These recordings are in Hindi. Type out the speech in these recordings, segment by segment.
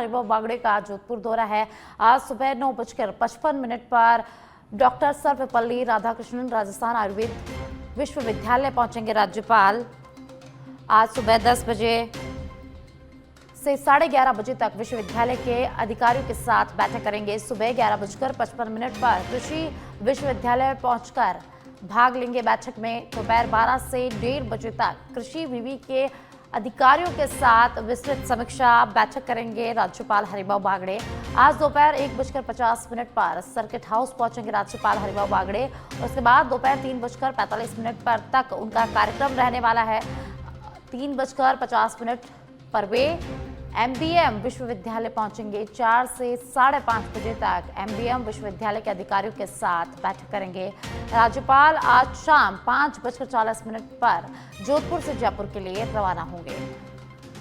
हरिभाऊ बागड़े का जोधपुर दौरा है। आज सुबह 9:55 पर डॉक्टर सर्वपल्ली राधाकृष्णन राजस्थान आयुर्वेद विश्वविद्यालय पहुंचेंगे राज्यपाल। आज सुबह 10 बजे से 11:30 बजे तक विश्वविद्यालय के अधिकारियों के साथ बैठक करेंगे। सुबह 11:55 पर कृषि विश्वविद्यालय पहुंचकर भाग लेंगे बैठक में। दोपहर 12 से 1:30 बजे तक कृषि विवि के अधिकारियों के साथ विस्तृत समीक्षा बैठक करेंगे राज्यपाल हरिभाऊ बागड़े। आज दोपहर 1:50 पर सर्किट हाउस पहुंचेंगे राज्यपाल हरिभाऊ बागड़े। उसके बाद दोपहर 3:45 पर तक उनका कार्यक्रम रहने वाला है। 3:50 पर वे एमबीएम विश्वविद्यालय पहुंचेंगे। 4 से 5:30 बजे तक एमबीएम विश्वविद्यालय के अधिकारियों के साथ बैठक करेंगे। राज्यपाल आज शाम 5:40 पर जोधपुर से जयपुर के लिए रवाना होंगे।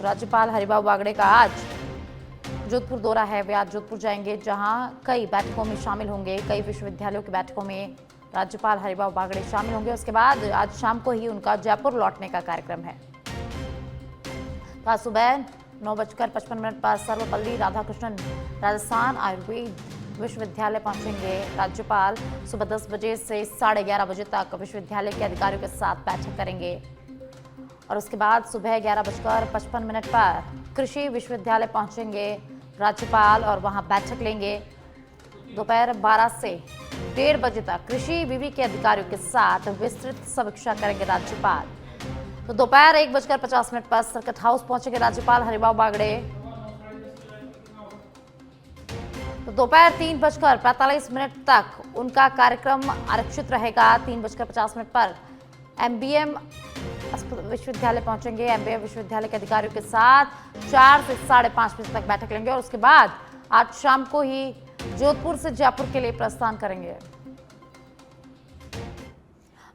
राज्यपाल हरिभाऊ बागड़े का आज जोधपुर दौरा है। वे आज जोधपुर जाएंगे, जहां कई बैठकों में शामिल होंगे। कई विश्वविद्यालयों की बैठकों में राज्यपाल हरिभाऊ बागड़े शामिल होंगे। उसके बाद आज शाम को ही उनका जयपुर लौटने का कार्यक्रम है। आज सुबह 9:55 पर सर्वपल्ली राधाकृष्णन राजस्थान आयुर्वेद विश्वविद्यालय पहुंचेंगे राज्यपाल। सुबह 10 बजे से 11:30 बजे तक विश्वविद्यालय के अधिकारियों के साथ बैठक करेंगे और उसके बाद सुबह 11:55 पर कृषि विश्वविद्यालय पहुंचेंगे राज्यपाल और वहां बैठक लेंगे। दोपहर 12 से 1:30 बजे तक कृषि विवि के अधिकारियों के साथ विस्तृत समीक्षा करेंगे राज्यपाल। तो दोपहर 1:50 पर सर्किट हाउस पहुंचेंगे राज्यपाल हरिभाऊ बागड़े। तो दोपहर 3:45 तक उनका कार्यक्रम आरक्षित रहेगा। 3:50 पर एमबीएम विश्वविद्यालय पहुंचेंगे। एमबीएम विश्वविद्यालय के अधिकारियों के साथ 4 से 5:30 बजे तक बैठक लेंगे और उसके बाद आज शाम को ही जोधपुर से जयपुर के लिए प्रस्थान करेंगे।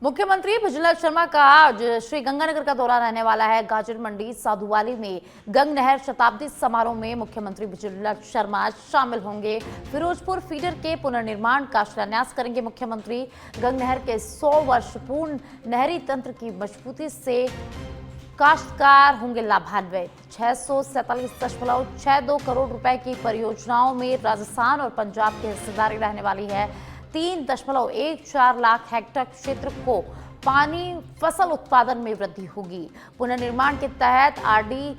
मुख्यमंत्री भुजलाल शर्मा का आज श्री गंगानगर का दौरा रहने वाला है। गाजर मंडी साधुवाली में गंग नहर शताब्दी समारोह में मुख्यमंत्री भुजलाल शर्मा शामिल होंगे। फिरोजपुर फीडर के पुनर्निर्माण का शिलान्यास करेंगे मुख्यमंत्री। गंग नहर के 100 वर्ष पूर्ण नहरी तंत्र की मजबूती से काश्तकार होंगे लाभान्वित। 647.62 करोड़ रुपए की परियोजनाओं में राजस्थान और पंजाब की हिस्सेदारी रहने वाली है। 3.14 लाख हेक्टेयर क्षेत्र को पानी फसल उत्पादन में वृद्धि होगी। पुनर्निर्माण के तहत आरडी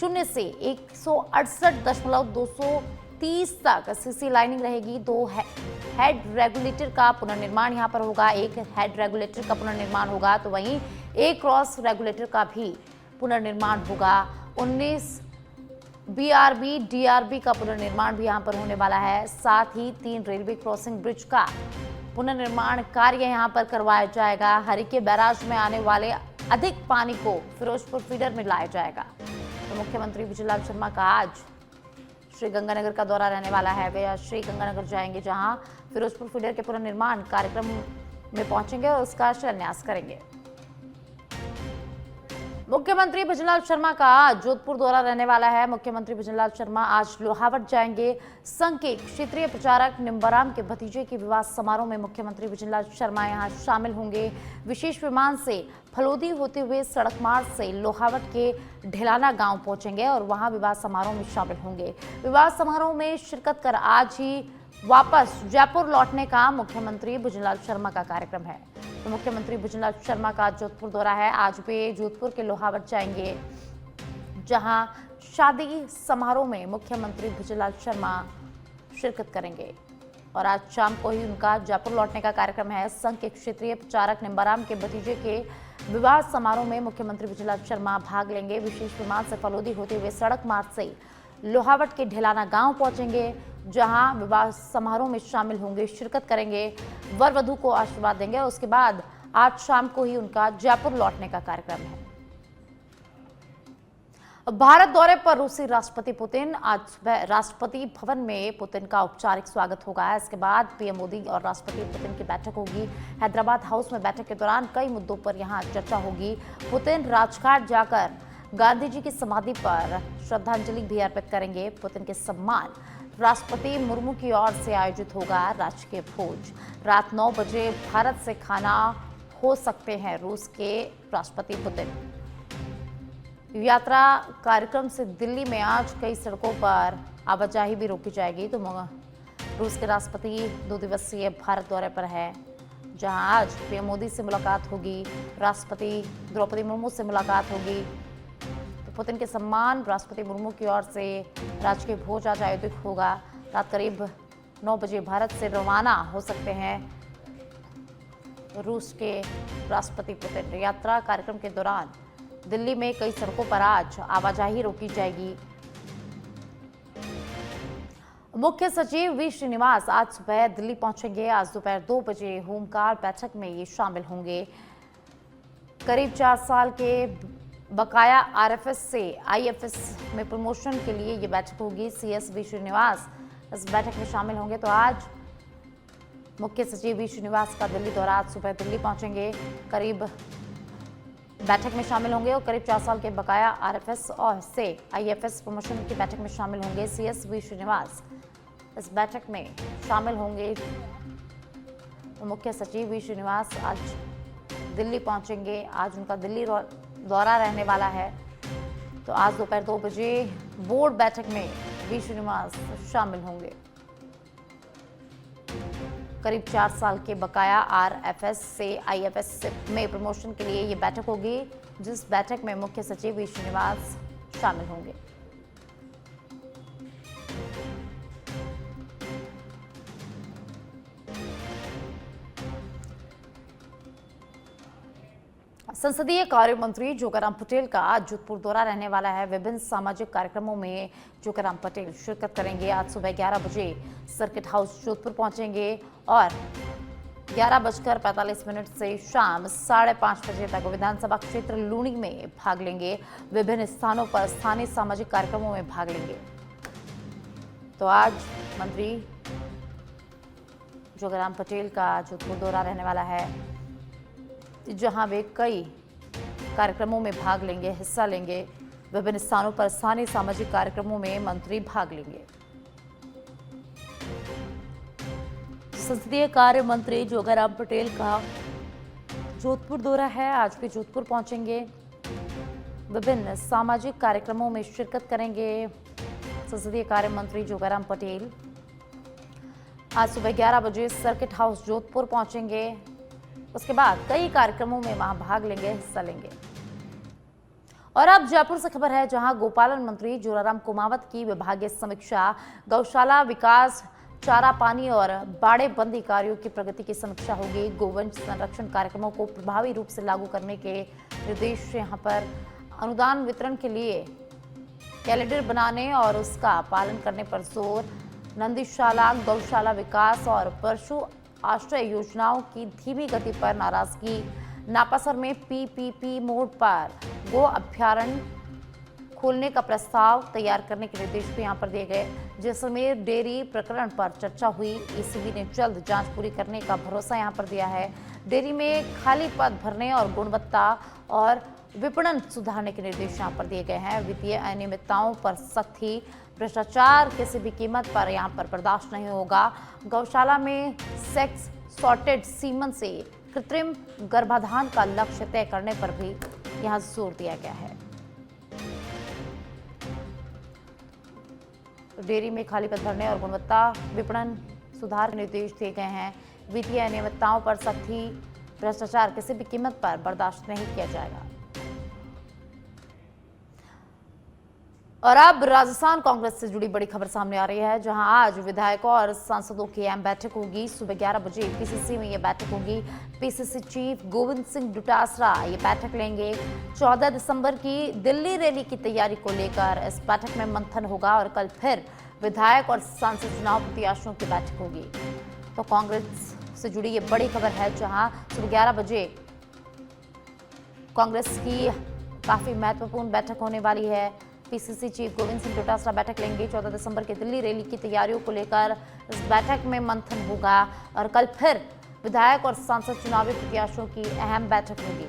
0 से 168.230 तक सीसी लाइनिंग रहेगी। 2 हेड रेगुलेटर का पुनर्निर्माण यहां पर होगा। 1 हेड रेगुलेटर का पुनर्निर्माण होगा तो वहीं 1 क्रॉस रेगुलेटर का भी पुनर्निर्माण होगा। 19 बीआरबी डीआरबी का पुनर्निर्माण भी यहां पर होने वाला है। साथ ही 3 रेलवे क्रॉसिंग ब्रिज का पुनर्निर्माण कार्य यहां पर करवाया जाएगा। हरिके बैराज में आने वाले अधिक पानी को फिरोजपुर फीडर में लाया जाएगा। तो मुख्यमंत्री भुजलाल शर्मा का आज श्री गंगानगर का दौरा रहने वाला है। वे आज श्री गंगानगर जाएंगे, जहां फिरोजपुर फीडर के पुनर्निर्माण कार्यक्रम में पहुंचेंगे और उसका शिलान्यास करेंगे। मुख्यमंत्री भुजलाल शर्मा का जोधपुर दौरा रहने वाला है। मुख्यमंत्री भुजलाल शर्मा आज लोहावट जाएंगे। संघ के क्षेत्रीय प्रचारक निम्बाराम के भतीजे के विवाह समारोह में मुख्यमंत्री भुजलाल शर्मा यहां शामिल होंगे। विशेष विमान से फलोदी होते हुए सड़क मार्ग से लोहावट के ढिलाना गांव पहुंचेंगे और वहां विवाह समारोह में शामिल होंगे। विवाह समारोह में शिरकत कर आज ही वापस जयपुर लौटने का मुख्यमंत्री भुजलाल शर्मा का कार्यक्रम है। तो मुख्यमंत्री भुजलाल शर्मा का जोधपुर दौरा है। आज वे जोधपुर के लोहावट जाएंगे, जहां शादी समारोह में मुख्यमंत्री भुजलाल शर्मा शिरकत करेंगे और आज शाम को ही उनका जयपुर लौटने का कार्यक्रम है। संघ के क्षेत्रीय प्रचारक निम्बाराम के भतीजे के विवाह समारोह में मुख्यमंत्री भुजलाल शर्मा भाग लेंगे। विशेष विमान से फलोदी होते हुए सड़क मार्ग से लोहावट के ढिलाना गांव पहुंचेंगे, जहां विवाह समारोह में शामिल होंगे, शिरकत करेंगे, वर वधू को आशीर्वाद देंगे और उसके बाद आज शाम को ही उनका जयपुर लौटने का कार्यक्रम है। भारत दौरे पर रूसी राष्ट्रपति पुतिन। आज सुबह राष्ट्रपति भवन में पुतिन का औपचारिक स्वागत होगा। इसके बाद पीएम मोदी और राष्ट्रपति पुतिन की बैठक होगी। हैदराबाद हाउस में बैठक के दौरान कई मुद्दों पर यहां चर्चा होगी। पुतिन राजघाट जाकर गांधी जी की समाधि पर श्रद्धांजलि भी अर्पित करेंगे। पुतिन के सम्मान राष्ट्रपति मुर्मू की ओर से आयोजित होगा राजकीय भोज। रात 9 बजे भारत से खाना हो सकते हैं रूस के राष्ट्रपति पुतिन। यात्रा कार्यक्रम से दिल्ली में आज कई सड़कों पर आवाजाही भी रोकी जाएगी। तो रूस के राष्ट्रपति 2 दिवसीय भारत दौरे पर है, जहां आज पीएम मोदी से मुलाकात होगी, राष्ट्रपति द्रौपदी मुर्मू से मुलाकात होगी। तो पुतिन के सम्मान राष्ट्रपति मुर्मू की ओर से राजकीय भोज आज आयोजित होगा। रात करीब 9 बजे भारत से रवाना हो सकते हैं रूस के राष्ट्रपति पुतिन। यात्रा कार्यक्रम के दौरान दिल्ली में कई सड़कों पर आज आवाजाही रोकी जाएगी। मुख्य सचिव वी श्रीनिवास आज सुबह दिल्ली पहुंचेंगे। आज दोपहर 2 बजे होमगार्ड बैठक में ये शामिल होंगे। करीब 4 साल के बकाया आरएफएस से आईएफएस में प्रमोशन के लिए ये बैठक होगी। सीएस वी श्रीनिवास इस बैठक में शामिल होंगे। तो आज मुख्य सचिव वी श्रीनिवास का दिल्ली दौरा, आज सुबह दिल्ली पहुंचेंगे, करीब बैठक में शामिल होंगे और करीब 4 साल के बकाया आरएफएस और से आईएफएस प्रमोशन की बैठक में शामिल होंगे। सीएस वी श्रीनिवास इस बैठक में शामिल होंगे। मुख्य सचिव वी श्रीनिवास आज दिल्ली पहुंचेंगे। आज उनका दिल्ली दौरा रहने वाला है। तो आज दोपहर 2 बजे बोर्ड बैठक में वी श्रीनिवास शामिल होंगे। करीब 4 साल के बकाया आरएफएस से आईएफएस में प्रमोशन के लिए ये बैठक होगी, जिस बैठक में मुख्य सचिव वी श्रीनिवास शामिल होंगे। संसदीय कार्य मंत्री जोगाराम पटेल का आज जोधपुर दौरा रहने वाला है। विभिन्न सामाजिक कार्यक्रमों में जोगाराम पटेल शिरकत करेंगे। आज सुबह 11 बजे सर्किट हाउस जोधपुर पहुंचेंगे और 11:45 से शाम 5:30 बजे तक विधानसभा क्षेत्र लूणी में भाग लेंगे। विभिन्न स्थानों पर स्थानीय सामाजिक कार्यक्रमों में भाग लेंगे। तो आज मंत्री जोगाराम पटेल का जोधपुर दौरा रहने वाला है, जहां वे कई कार्यक्रमों में भाग लेंगे, हिस्सा लेंगे। विभिन्न स्थानों पर स्थानीय सामाजिक कार्यक्रमों में मंत्री भाग लेंगे। संसदीय कार्य मंत्री जोगाराम पटेल का जोधपुर दौरा है। आज भी जोधपुर पहुंचेंगे, विभिन्न सामाजिक कार्यक्रमों में शिरकत करेंगे। संसदीय कार्य मंत्री जोगाराम पटेल आज सुबह 11 बजे सर्किट हाउस जोधपुर पहुंचेंगे। उसके बाद कई कार्यक्रमों में वहां भाग लेंगे, हिस्सा लेंगे। और अब जयपुर से खबर है, जहां गोपालन मंत्री जोराराम कुमावत की विभागीय समीक्षा, गौशाला विकास, चारा पानी और बाड़े बंदी कार्यों की प्रगति की समीक्षा होगी। गोवंश संरक्षण कार्यक्रमों को प्रभावी रूप से लागू करने के निर्देश यहां पर अनुदान वितरण के लिए कैलेंडर बनाने और उसका पालन करने पर जोर। नंदीशाला, गौशाला विकास और पशु आश्रय योजनाओं की धीमी गति पर नाराजगी। नापासर में पीपीपी मोड पर गो अभ्यारण्य खोलने का प्रस्ताव तैयार करने के निर्देश भी यहां पर दिए गए। जैसलमेर डेयरी प्रकरण पर चर्चा हुई। ईसीबी ने जल्द जांच पूरी करने का भरोसा यहां पर दिया है। डेयरी में खाली पद भरने और गुणवत्ता और विपणन सुधारने के निर्देश यहां पर दिए गए हैं। वित्तीय अनियमितताओं पर सख्ती, भ्रष्टाचार किसी भी कीमत पर यहां पर बर्दाश्त नहीं होगा। गौशाला में सेक्स सॉर्टेड सीमन से कृत्रिम गर्भाधान का लक्ष्य तय करने पर भी यहां जोर दिया गया है। डेयरी में खाली पद भरने और गुणवत्ता विपणन सुधार के निर्देश दिए गए हैं। वित्तीय अनियमितताओं पर सख्ती, भ्रष्टाचार किसी भी कीमत पर बर्दाश्त नहीं किया जाएगा। और अब राजस्थान कांग्रेस से जुड़ी बड़ी खबर सामने आ रही है, जहां आज विधायकों और सांसदों की अहम बैठक होगी। सुबह 11 बजे पीसीसी में यह बैठक होगी। पीसीसी चीफ गोविंद सिंह डोटासरा ये बैठक लेंगे। 14 दिसंबर की दिल्ली रैली की तैयारी को लेकर इस बैठक में मंथन होगा और कल फिर विधायक और सांसद चुनाव प्रत्याशियों की बैठक होगी। तो कांग्रेस से जुड़ी ये बड़ी खबर है, जहां सुबह 11 बजे कांग्रेस की काफी महत्वपूर्ण बैठक होने वाली है। पीसीसी चीफ गोविंद सिंह डोटासरा बैठक लेंगे। 14 दिसंबर की दिल्ली रैली की तैयारियों को लेकर इस बैठक में मंथन होगा और कल फिर विधायक और सांसद चुनावी प्रत्याशियों की अहम बैठक होगी।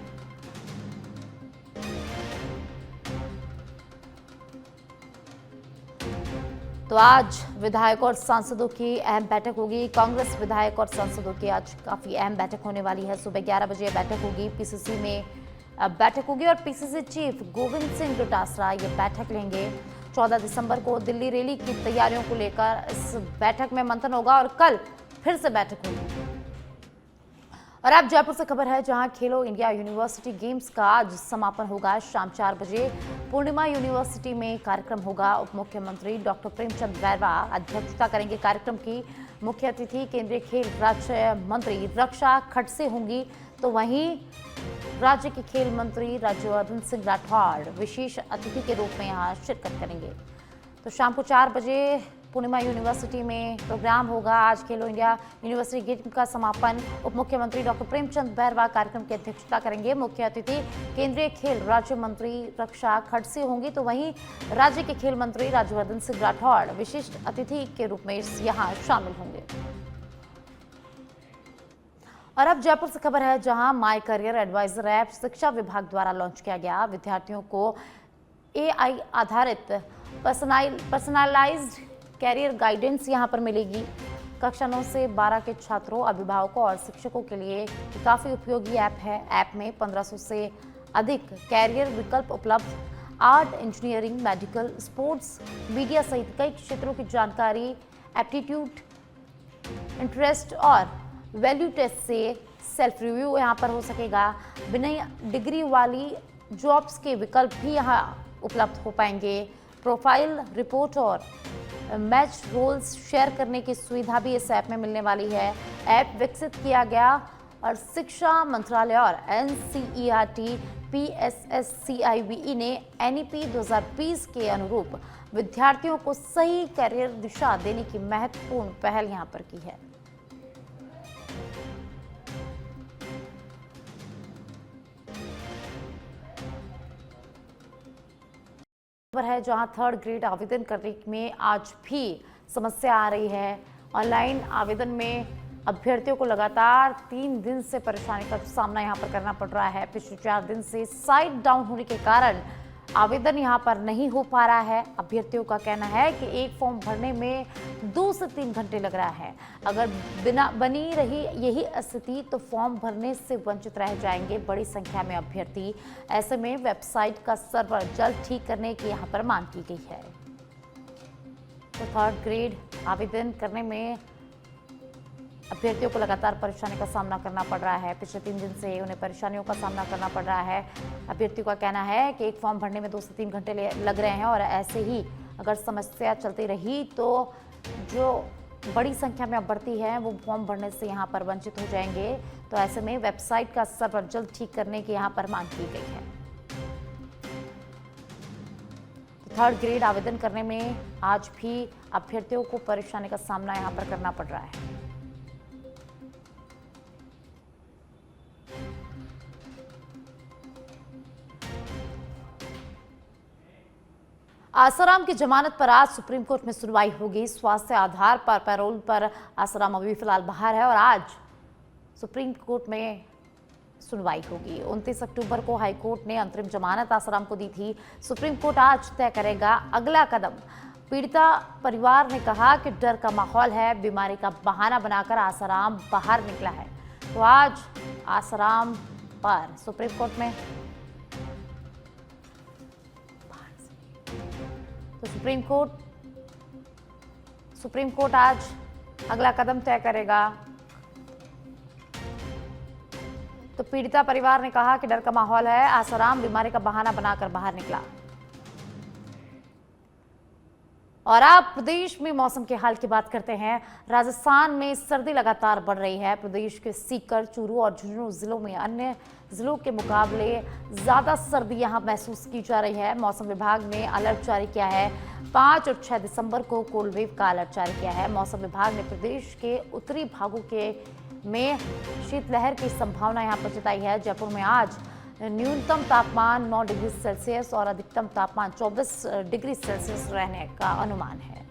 तो आज विधायकों और सांसदों की अहम बैठक होगी। कांग्रेस विधायक और सांसदों की आज काफी अहम बैठक होने वाली है। सुबह 11 बजे बैठक होगी। पीसीसी में बैठक होगी और पीसीसी चीफ गोविंद सिंह डोटासरा ये बैठक लेंगे। 14 दिसंबर को दिल्ली रैली की तैयारियों को लेकर इस बैठक में मंथन होगा और कल फिर से बैठक होगी। और अब जयपुर से खबर है, जहां खेलो इंडिया यूनिवर्सिटी गेम्स का आज समापन होगा। शाम 4 बजे पूर्णिमा यूनिवर्सिटी में कार्यक्रम होगा। उप मुख्यमंत्री डॉक्टर प्रेमचंद बैरवा अध्यक्षता करेंगे कार्यक्रम की। मुख्य अतिथि केंद्रीय खेल राज्य मंत्री रक्षा खडसे होंगी, तो वहीं राज्य के खेल मंत्री राज्यवर्धन सिंह राठौड़ विशेष अतिथि के रूप में यहाँ शिरकत करेंगे। तो शाम को 4 बजे पूर्णिमा यूनिवर्सिटी में प्रोग्राम होगा। आज खेलो इंडिया यूनिवर्सिटी गेम का समापन उप मुख्यमंत्री डॉक्टर प्रेमचंद बैरवा कार्यक्रम की अध्यक्षता करेंगे। मुख्य अतिथि केंद्रीय खेल राज्य मंत्री रक्षा खडसे होंगी, तो वहीं राज्य के खेल मंत्री राज्यवर्धन सिंह राठौड़ विशिष्ट अतिथि के रूप में यहाँ शामिल होंगे। और अब जयपुर से खबर है, जहां माई करियर एडवाइजर ऐप शिक्षा विभाग द्वारा लॉन्च किया गया। विद्यार्थियों को एआई आधारित पर्सनलाइज्ड कैरियर गाइडेंस यहां पर मिलेगी। कक्षा 9 से 12 के छात्रों, अभिभावकों और शिक्षकों के लिए काफ़ी उपयोगी ऐप है। ऐप में 1500 से अधिक कैरियर विकल्प उपलब्ध। Art, engineering, medical, sports, media सहित कई क्षेत्रों की जानकारी, एप्टीट्यूड, इंटरेस्ट और वैल्यू टेस्ट से सेल्फ रिव्यू यहाँ पर हो सकेगा। बिना डिग्री वाली जॉब्स के विकल्प भी यहाँ उपलब्ध हो पाएंगे। प्रोफाइल रिपोर्ट और मैच रोल्स शेयर करने की सुविधा भी इस ऐप में मिलने वाली है। ऐप विकसित किया गया और शिक्षा मंत्रालय और एनसीईआरटी पीएसएससीआईबी ने एनईपी 2020 के अनुरूप विद्यार्थियों को सही करियर दिशा देने की महत्वपूर्ण पहल यहां पर की है। खबर है, जहां 3rd ग्रेड आवेदन करने में आज भी समस्या आ रही है। ऑनलाइन आवेदन में अभ्यर्थियों को लगातार 3 दिन से परेशानी का सामना यहां पर करना पड़ रहा है। पिछले 4 दिन से साइट डाउन होने के कारण आवेदन यहां पर नहीं हो पा रहा है। अभ्यर्थियों का कहना है कि एक फॉर्म भरने में 2 से 3 घंटे लग रहा है। अगर बनी रही यही स्थिति तो फॉर्म भरने से वंचित रह जाएंगे बड़ी संख्या में अभ्यर्थी। ऐसे में वेबसाइट का सर्वर जल्द ठीक करने की यहां पर मांग की गई है। तो 3rd ग्रेड आवेदन करने में अभ्यर्थियों को लगातार परेशानी का सामना करना पड़ रहा है। पिछले 3 दिन से उन्हें परेशानियों का सामना करना पड़ रहा है। अभ्यर्थियों का कहना है कि एक फॉर्म भरने में 2 से 3 घंटे लग रहे हैं और ऐसे ही अगर समस्या चलती रही तो जो बड़ी संख्या में अभ्यर्थी हैं वो फॉर्म भरने से यहाँ पर वंचित हो जाएंगे। तो ऐसे में वेबसाइट का सर्वर जल्द ठीक करने की यहाँ पर मांग की गई है। 3rd ग्रेड आवेदन करने में आज भी अभ्यर्थियों को परेशानी का सामना यहाँ पर करना पड़ रहा है। आसाराम की जमानत पर आज सुप्रीम कोर्ट में सुनवाई होगी। स्वास्थ्य आधार पर पैरोल पर आसाराम अभी फिलहाल बाहर है और आज सुप्रीम कोर्ट में सुनवाई होगी। 29 अक्टूबर को हाईकोर्ट ने अंतरिम जमानत आसाराम को दी थी। सुप्रीम कोर्ट आज तय करेगा अगला कदम। पीड़िता परिवार ने कहा कि डर का माहौल है, बीमारी का बहाना बनाकर आसाराम बाहर निकला है। तो आज आसाराम पर सुप्रीम कोर्ट में तो सुप्रीम कोर्ट आज अगला कदम तय करेगा। तो पीड़िता परिवार ने कहा कि डर का माहौल है, आसाराम बीमारी का बहाना बनाकर बाहर निकला। और आप प्रदेश में मौसम के हाल की बात करते हैं। राजस्थान में सर्दी लगातार बढ़ रही है। प्रदेश के सीकर, चूरू और झुंझुनू जिलों में अन्य जिलों के मुकाबले ज़्यादा सर्दी यहां महसूस की जा रही है। मौसम विभाग ने अलर्ट जारी किया है। 5 और 6 दिसंबर को कोल्ड वेव का अलर्ट जारी किया है। मौसम विभाग ने प्रदेश के उत्तरी भागों में शीतलहर की संभावना यहां पर जताई है। जयपुर में आज न्यूनतम तापमान 9 डिग्री सेल्सियस और अधिकतम तापमान 24 डिग्री सेल्सियस रहने का अनुमान है।